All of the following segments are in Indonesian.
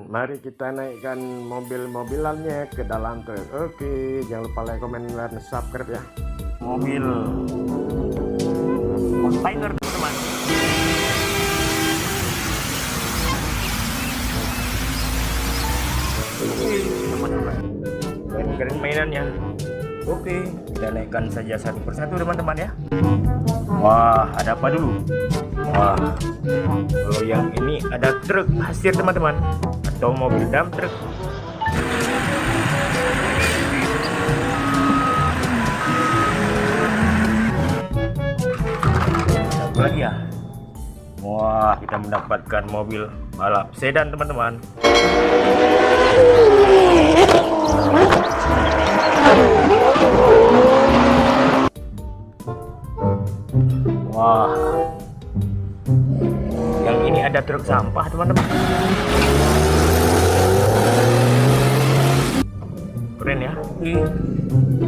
mari kita naikkan mobil-mobilannya ke dalam truk. Oke, jangan lupa like, komen, dan subscribe ya. Mobil kontainer teman-teman. Oke teman-teman, keren mainannya. Oke, kita naikkan saja satu persatu teman-teman ya. Wah, ada apa dulu? Wah, kalau yang ini ada truk pasir teman-teman, atau mobil dump truk. Satu lagi ya. Wah, kita mendapatkan mobil balap sedan teman-teman. Wah, yang ini ada truk sampah teman-teman. Keren ya.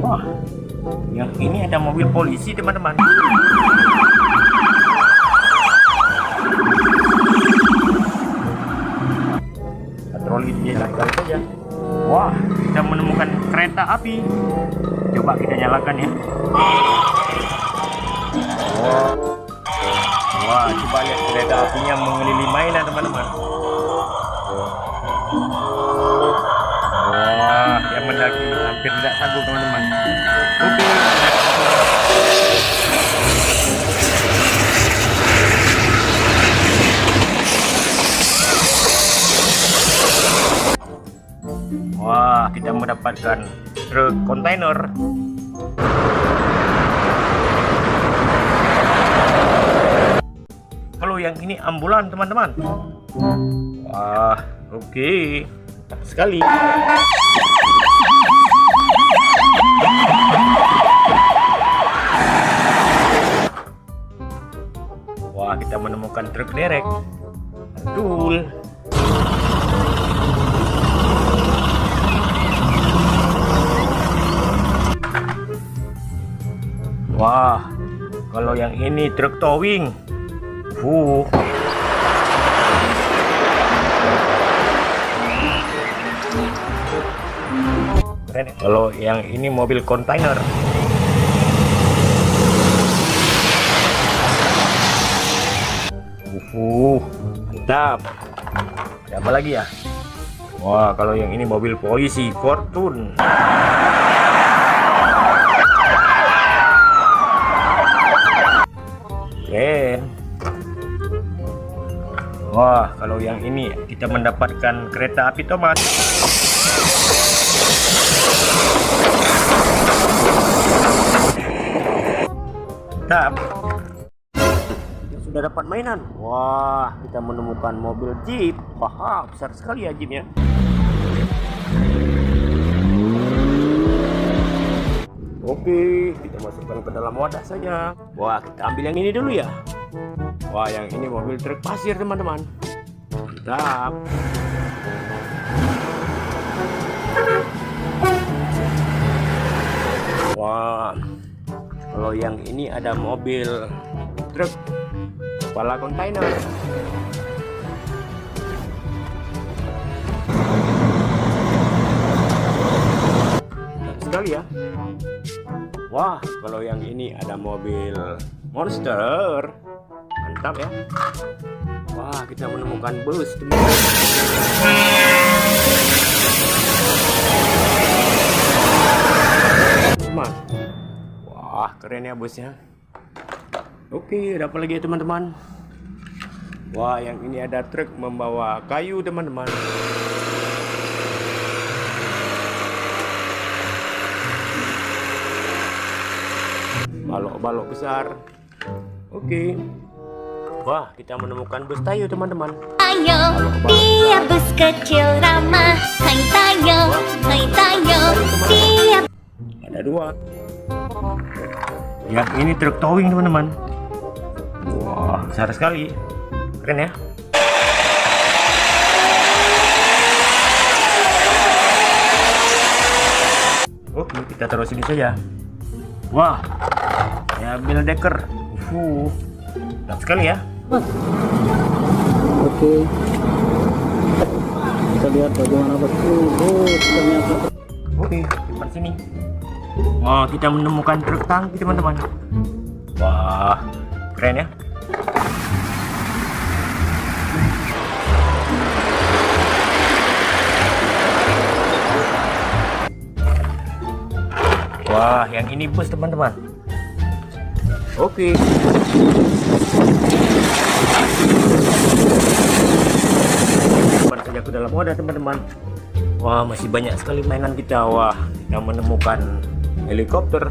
Wah, yang ini ada mobil polisi teman-teman. Patroli dinyalakan saja. Wah, kita menemukan kereta api. Coba kita nyalakan ya. Wah, coba lihat kereta apinya mengelilingi mainan teman-teman. Wah, yang mendaki hampir tidak sanggup teman-teman. Oke. Wah, kita mendapatkan truk kontainer. Kalau yang ini ambulan teman-teman. Wah, oke. Mantap sekali. Wah, kita menemukan truk derek. Betul. Wah, kalau yang ini truk towing. Keren. Kalau yang ini mobil kontainer. Mantap. Ada apa lagi ya? Wah, kalau yang ini mobil polisi Fortune. Keren. Wah, kalau yang ini kita mendapatkan kereta api Thomas. Mantap. Kita sudah dapat mainan. Wah, kita menemukan mobil Jeep. Wah, besar sekali ya Jeepnya. Oke, kita masukkan ke dalam wadah saja. Wah, kita ambil yang ini dulu ya. Wah, yang ini mobil truk pasir teman-teman. Mantap. Wah, kalau yang ini ada mobil truk kepala kontainer. Mantap sekali ya. Wah, kalau yang ini ada mobil monster. Mantap ya. Wah, kita menemukan bus teman. Wah, keren ya busnya. Oke, ada apa lagi ya teman-teman? Wah, yang ini ada truk membawa kayu teman-teman. Balok-balok besar. Oke. Wah, kita menemukan bus Tayo teman-teman. Tayo, dia bus kecil ramah. Hai Tayo, hai Tayo, dia. Ada dua. Yang ini truk towing teman-teman. Wah, besar sekali. Keren ya. Oke, kita taruh sini saja. Wah, ya mobil deker. Mantap sekali ya. Oke. Kita lihat bagaimana bosku. Ternyata Oke, depan sini. Wah, kita menemukan truk tangki teman-teman. Wah, keren ya. Wah, yang ini bus teman-teman. Oke. Depan saja ke dalam wadah teman-teman. Wah, masih banyak sekali mainan kita. Wah, kita menemukan helikopter.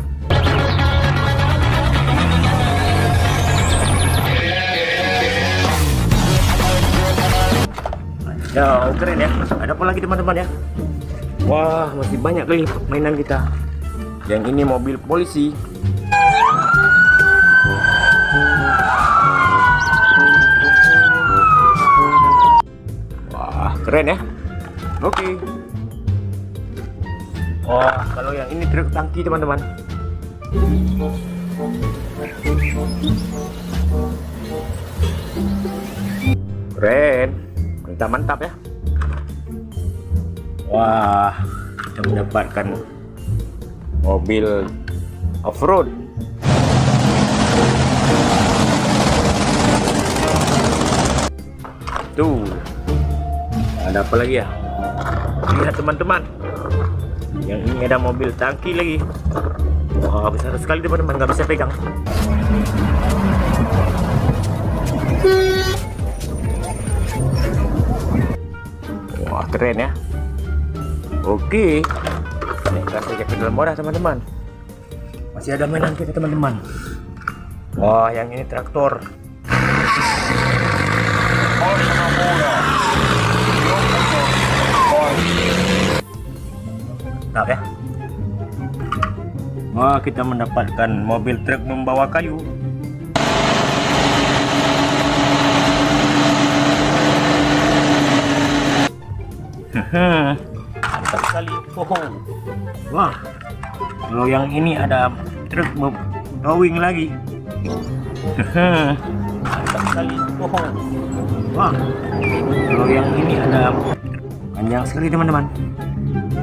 Ya, keren ya. Ada apa lagi teman-teman ya? Wah, masih banyak kali mainan kita. Yang ini mobil polisi. Wah, keren ya. Oke. Wah, kalau yang ini truk tangki teman-teman. Keren. Mantap ya. Wah, kita mendapatkan mobil off-road. Tuh, ada apa lagi ya? Lihat teman-teman, yang ini ada mobil tangki lagi. Wah, besar sekali teman-teman, nggak bisa pegang. Wah, keren ya. Oke, kita saja ke dalam wadah teman-teman. Masih ada mainan kita teman-teman. Wah, yang ini traktor. Nah, ya. Wah, kita mendapatkan mobil truk membawa kayu. Mantap sekali. Wah, kalau yang ini ada truk towing lagi. Mantap sekali. Wah, kalau yang ini ada panjang sekali teman-teman.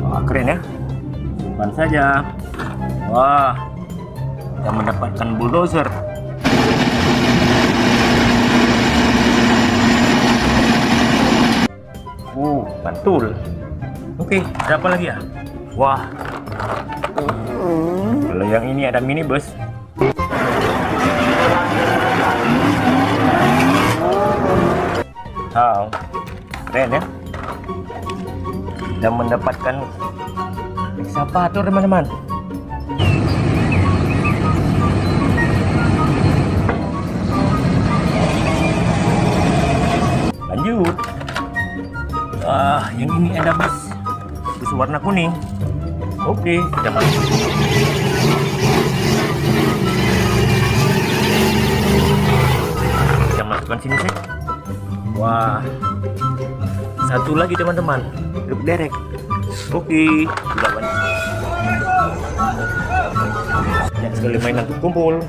Wah, keren ya. Simpan saja. Wah, kita mendapatkan bulldozer. Mantul. Oke, ada apa lagi ya? Wah, kalau yang ini ada minibus. Wow, keren ya. Kita mendapatkan ekskavator teman-teman. Lanjut. Wah, yang ini ada bus warna kuning. Oke, kita masuk. Kita masukkan sini sih. Wah, satu lagi teman-teman, truk derek. Oke, sudah banyak. Banyak sekali mainan terkumpul.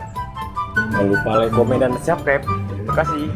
Jangan lupa like, komen, dan subscribe. Terima kasih.